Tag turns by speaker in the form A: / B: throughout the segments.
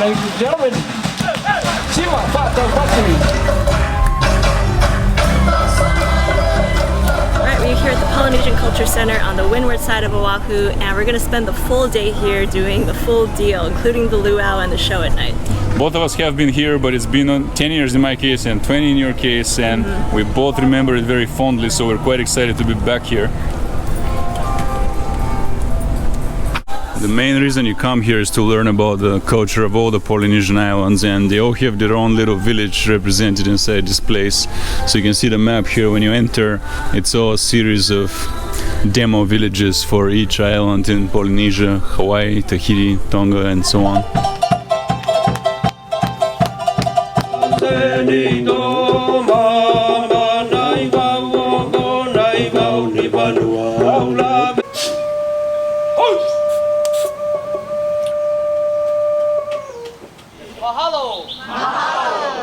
A: ladies and gentlemen, Siwa Fata Fatui.
B: We're here at the Polynesian Cultural Center on the windward side of Oahu, and we're going to spend the full day here doing the full deal, including the luau and the show at night.
C: Both of us have been here, but it's been 10 years in my case and 20 in your case, and we both remember it very fondly, so we're quite excited to be back here. The main reason you come here is to learn about the culture of all the Polynesian islands, and they all have their own little village represented inside this place. So you can see the map here when you enter. It's all a series of demo villages for each island in Polynesia, Hawaii, Tahiti, Tonga, and so on.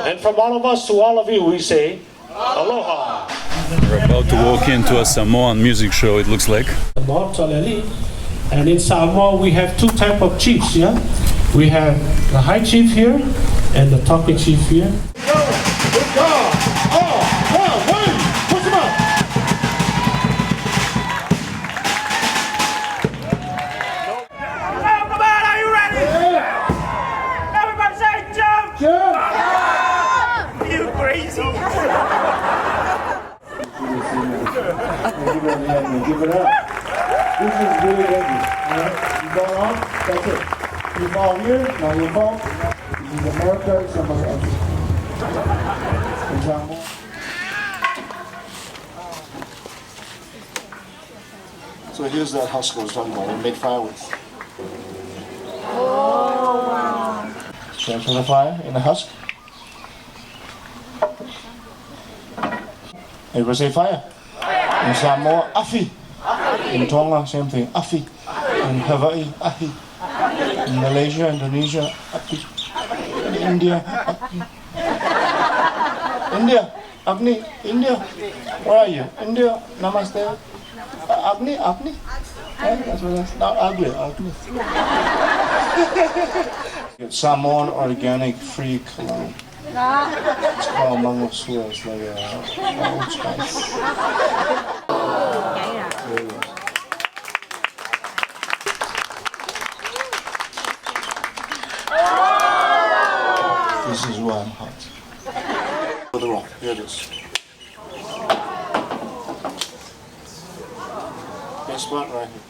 D: And from all of us to all of you, we say, aloha.
C: We're about to walk into a Samoan music show, it looks like.
D: And in Samoa, we have two types of chiefs, yeah? We have the high chief here and the talking chief here.
E: Give it up. This is really heavy. Right? You go on, that's it. You fall here, now you fall. This is America, somebody else. Example. So here's that husk I was talking about. We made fire with. Oh, wow. Transfer the fire in the husk. Everybody say fire. In Samoa, afi. In Tonga, same thing, afi. In Hawaii, afi. In Malaysia, Indonesia, afi. In India, afi. India, Agni, India. Where are you? India, namaste. Agni, Agni. That's what that's not ugly, Agni. Samoan organic free cologne. It's called mango swear. It's like old spice. This is why I'm hot. Further on, here it is. Best spot right here.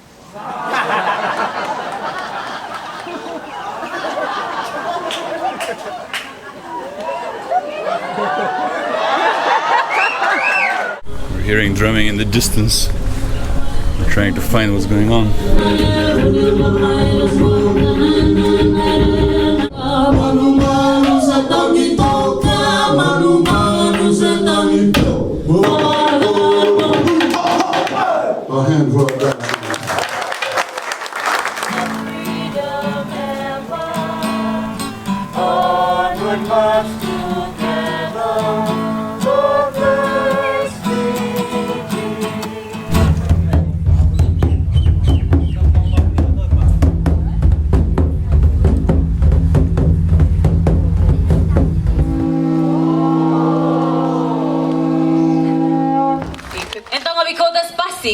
C: We're hearing drumming in the distance. We're trying to find what's going on.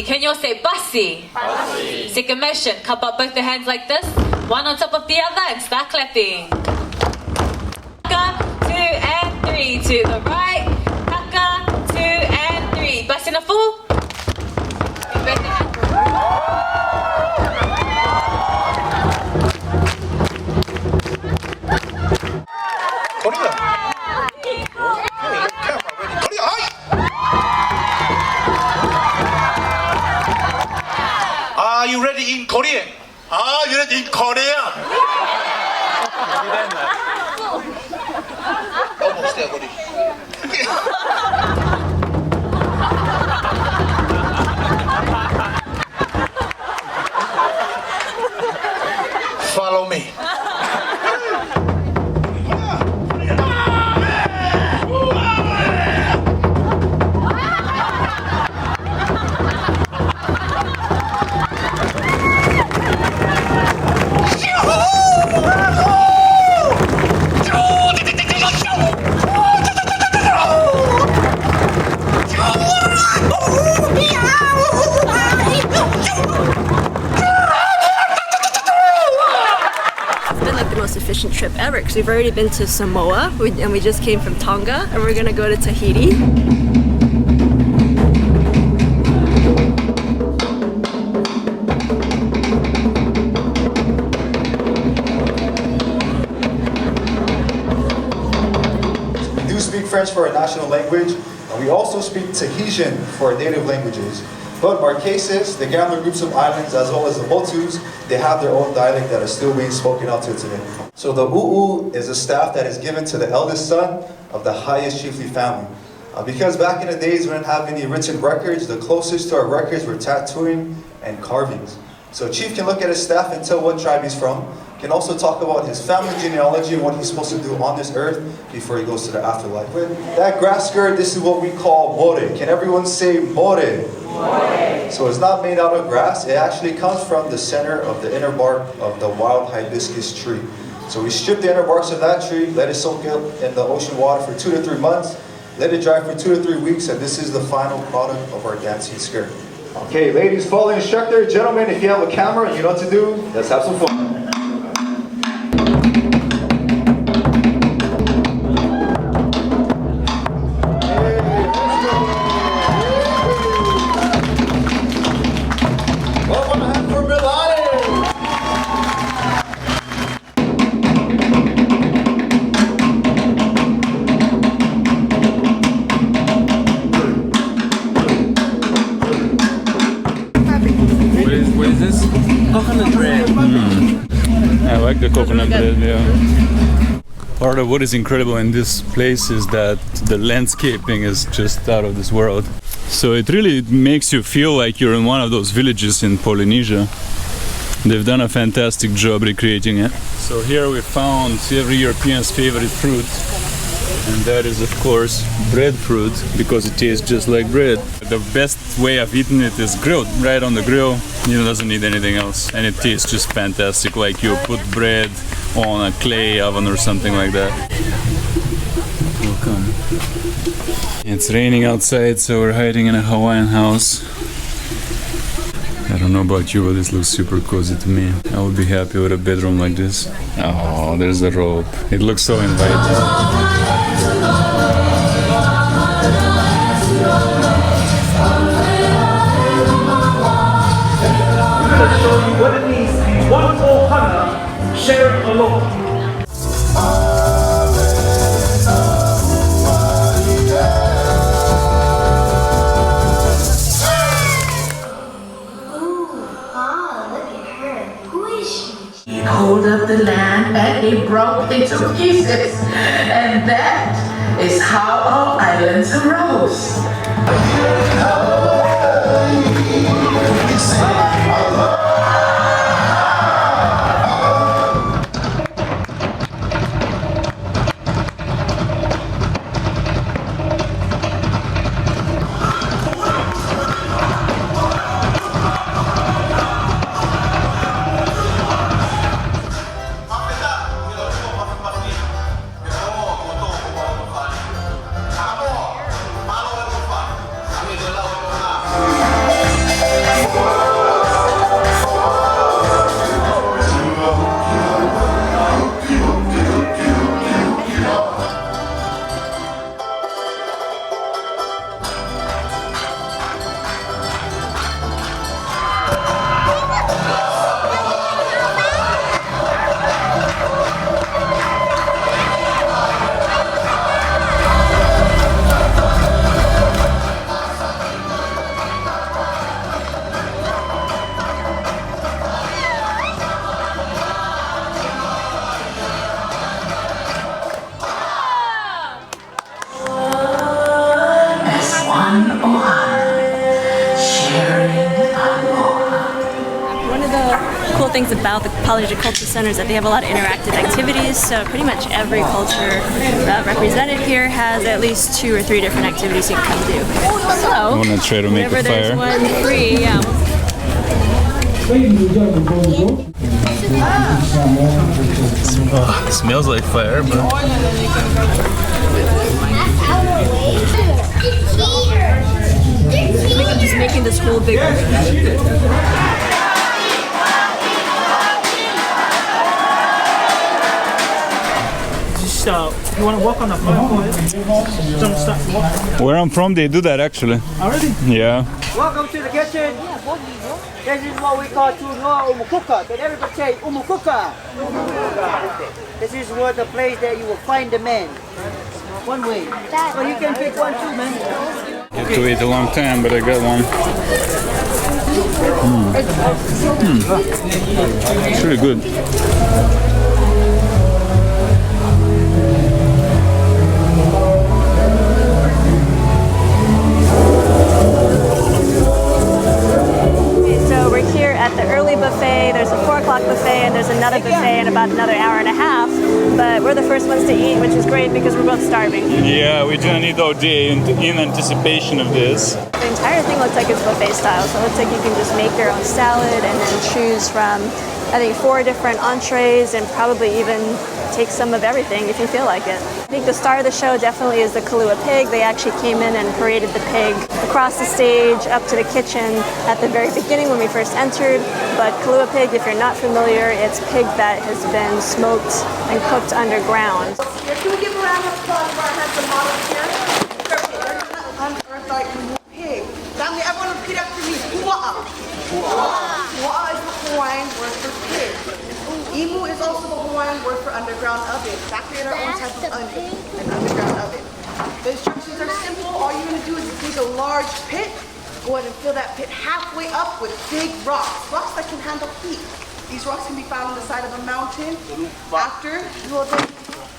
F: Can you all say basi? Basi. Second motion, cup up both the hands like this, one on top of the other, and start clapping. Taka, 2 and 3 to the right. Taka, 2 and 3. Basi na full.
D: Are you ready in Korea? Are you ready in Korea? Almost there, buddy. Follow me.
B: we've already been to Samoa, and we just came from Tonga, and we're gonna go to Tahiti.
G: We do speak French for our national language, and we also speak Tahitian for our native languages. But Marquesas, the Gambler groups of islands, as well as the Motus, they have their own dialect that is still being spoken out to today. So the U'u is a staff that is given to the eldest son of the highest chiefly family. Because back in the days we didn't have any written records, the closest to our records were tattooing and carvings. So Chief can look at his staff and tell what tribe he's from, can also talk about his family genealogy and what he's supposed to do on this earth before he goes to the afterlife. With that grass skirt, this is what we call more. Can everyone say more? So it's not made out of grass, it actually comes from the center of the inner bark of the wild hibiscus tree. So we strip the inner barks of that tree, let it soak up in the ocean water for 2 to 3 months, let it dry for 2 to 3 weeks, and this is the final product of our dancing skirt. Okay, ladies, follow the instructor. Gentlemen, if you have a camera and you know what to do, let's have some fun.
A: What is this? Coconut bread.
C: I like the coconut bread, yeah. Part of what is incredible in this place is that the landscaping is just out of this world. So it really makes you feel like you're in one of those villages in Polynesia. They've done a fantastic job recreating it. So here we found every European's favorite fruit, and that is of course breadfruit, because it tastes just like bread. The best way of eating it is grilled, right on the grill. It doesn't need anything else, and it tastes just fantastic, like you put bread on a clay oven or something like that. Welcome. It's raining outside, so we're hiding in a Hawaiian house. I don't know about you, but this looks super cozy to me. I would be happy with a bedroom like this. Oh, there's the rope. It looks so inviting.
H: Show you what it means to be one full hana, sharing alone.
I: He pulled up the land and he broke into pieces, and that is how our islands arose.
B: Things about the Polynesian Cultural Center is that they have a lot of interactive activities, so pretty much every culture represented here has at least 2 or 3 different activities you can come do. So,
C: I want to try to make a fire.
B: there's one free, yeah.
C: Oh, it smells like fire, but...
B: I think I'm just making this hole bigger.
H: you want to walk on the floor? Go ahead. Don't stop. Walk.
C: Where I'm from, they do that actually.
H: Already?
C: Yeah.
J: Welcome to the kitchen. This is what we call Tunua Umukuka. Can everybody say Umukuka? This is where the place that you will find the men. One way. So you can pick one too, man.
C: You have to wait a long time, but I got one. It's really good.
B: So we're here at the early buffet. There's a 4 o'clock buffet and there's another buffet in about another hour and a half. But we're the first ones to eat, which is great because we're both starving.
C: Yeah, we didn't eat all day in anticipation of this.
B: The entire thing looks like it's buffet style, so it looks like you can just make your own salad and then choose from, I think, 4 different entrees and probably even take some of everything if you feel like it. I think the star of the show definitely is the kalua pig. They actually came in and paraded the pig across the stage up to the kitchen at the very beginning when we first entered. But kalua pig, if you're not familiar, it's pig that has been smoked and cooked underground.
K: Can we give a round of applause for our handsome models here? Unearthed our emu pig. Family, everyone repeat after me. Luau. Luau is the Hawaiian word for pig. Emu is also the Hawaiian word for underground oven. Factory in our own type of an underground oven. The instructions are simple. All you're going to do is dig a large pit. Go ahead and fill that pit halfway up with big rocks. Rocks that can handle heat. These rocks can be found on the side of a mountain. After, you will then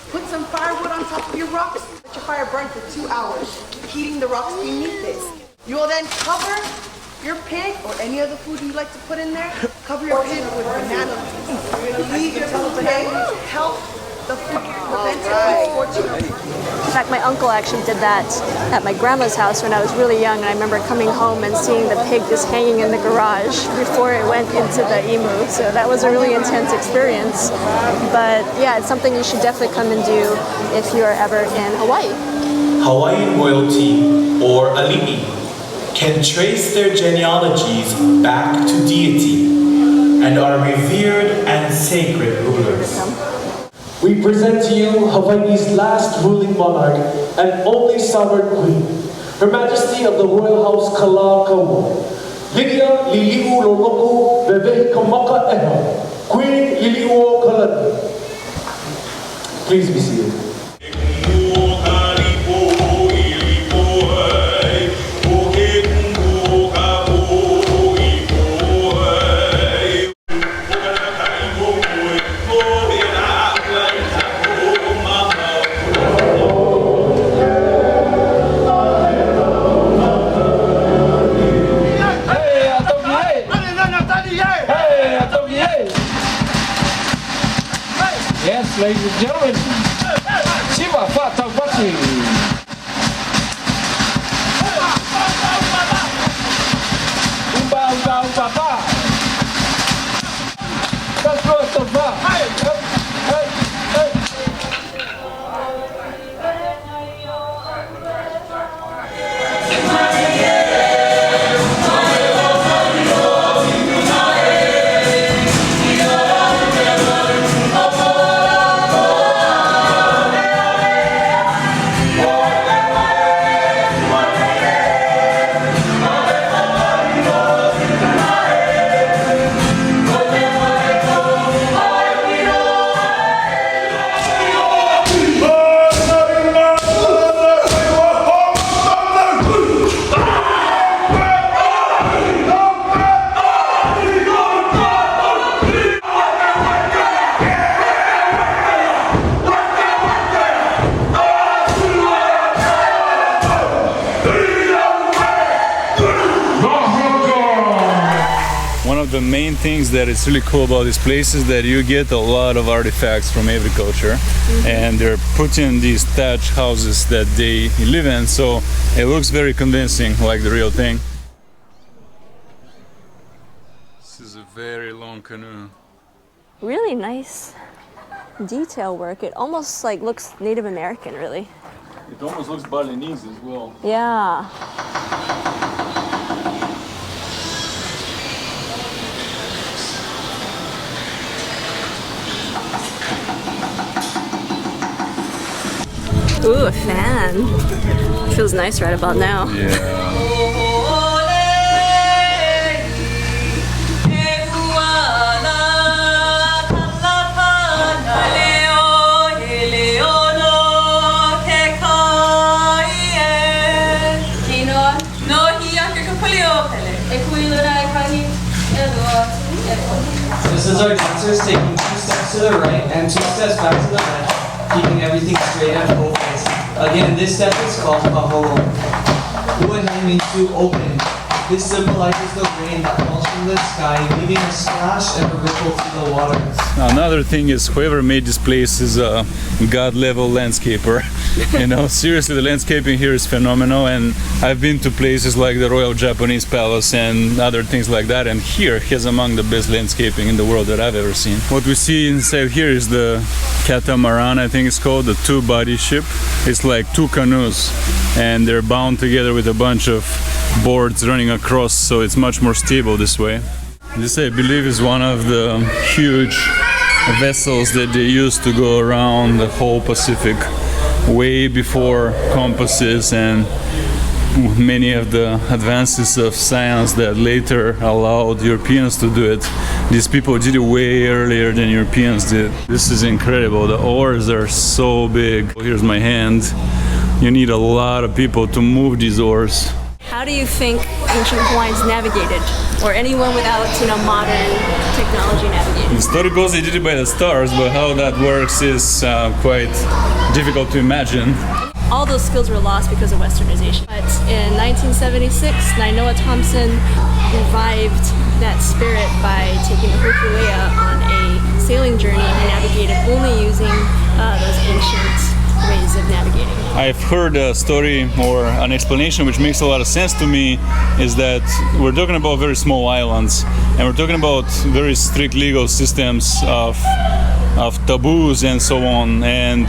K: put some firewood on top of your rocks. Let your fire burn for 2 hours, heating the rocks beneath it. You will then cover your pig or any other food you like to put in there. Cover your pig with banana leaves. You're going to leave your pig to help the food prevent it from scorching.
B: In fact, my uncle actually did that at my grandma's house when I was really young, and I remember coming home and seeing the pig just hanging in the garage before it went into the emu. So that was a really intense experience. But yeah, it's something you should definitely come and do if you are ever in Hawaii.
L: Hawaiian royalty, or ali'i, can trace their genealogies back to deity and are revered and sacred rulers.
H: We present to you Hawaii's last ruling monarch and only sovereign queen, Her Majesty of the Royal House Kalua, Lilia Liliu Loloku Bebe Kamaka Eha, Queen Liliu Kalani. Please be seated.
A: Yes, ladies and gentlemen, Shiva Fata Basi. Umba umba umba ba. That's what the ba. Hey, hey, hey.
C: The main things that is really cool about this place is that you get a lot of artifacts from every culture, and they're put in these thatch houses that they live in, so it looks very convincing, like the real thing. This is a very long canoe.
B: Really nice detail work. It almost like looks Native American, really.
C: It almost looks Balinese as well.
B: Yeah. Ooh, a fan. Feels nice right about now.
C: Yeah.
M: This is our dancers taking 2 steps to the right and 2 steps back to the left, keeping everything straight and focused. Again, this step is called paholo. Uanai means to open. This symbolizes the rain that falls from the sky, leaving a splash and a ripple through the water.
C: Another thing is whoever made this place is a god-level landscaper. You know, seriously, the landscaping here is phenomenal, and I've been to places like the Royal Japanese Palace and other things like that, and here is among the best landscaping in the world that I've ever seen. What we see inside here is the catamaran, I think it's called, the 2-body ship. It's like 2 canoes, and they're bound together with a bunch of boards running across, so it's much more stable this way. This, I believe, is one of the huge vessels that they used to go around the whole Pacific way before compasses and many of the advances of science that later allowed Europeans to do it. These people did it way earlier than Europeans did. This is incredible. The oars are so big. Here's my hand. You need a lot of people to move these oars.
B: How do you think ancient Hawaiians navigated? Or anyone without, modern technology navigating?
C: The story goes they did it by the stars, but how that works is quite difficult to imagine.
B: All those skills were lost because of westernization. But in 1976, Nainoa Thompson revived that spirit by taking the Huki on a sailing journey and navigated only using those ancient ways of navigating.
C: I've heard a story or an explanation which makes a lot of sense to me, is that we're talking about very small islands, and we're talking about very strict legal systems of taboos and so on, and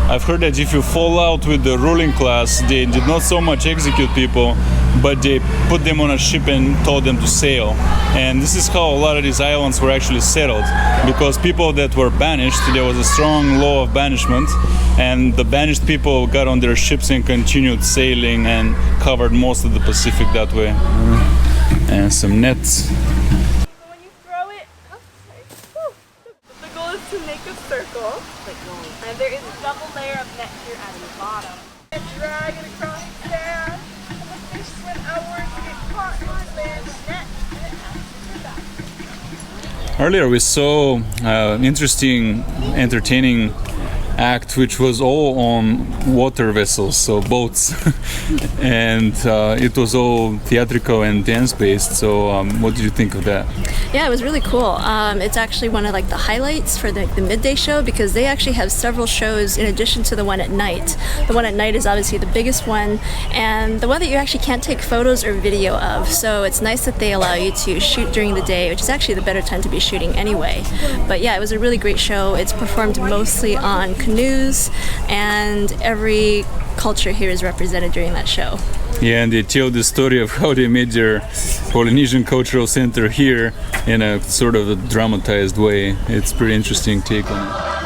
C: I've heard that if you fall out with the ruling class, they did not so much execute people, but they put them on a ship and told them to sail. And this is how a lot of these islands were actually settled, because people that were banished, there was a strong law of banishment, and the banished people got on their ships and continued sailing and covered most of the Pacific that way. And some nets.
N: When you throw it, the goal is to make a circle, and there is a double layer of net here at the bottom. And drag it across the sand, and the fish swim outward to get caught in the land net, and it has to swim back.
C: Earlier we saw an interesting, entertaining act which was all on water vessels, so boats, and it was all theatrical and dance based. So what did you think of that?
B: Yeah, it was really cool. It's actually one of the highlights for the midday show, because they actually have several shows in addition to the one at night. The one at night is obviously the biggest one, and the one that you actually can't take photos or video of. So it's nice that they allow you to shoot during the day, which is actually the better time to be shooting anyway. But yeah, it was a really great show. It's performed mostly on canoes, and every culture here is represented during that show.
C: Yeah, and they tell the story of how they made their Polynesian Cultural Center here in a sort of a dramatized way. It's a pretty interesting take on it.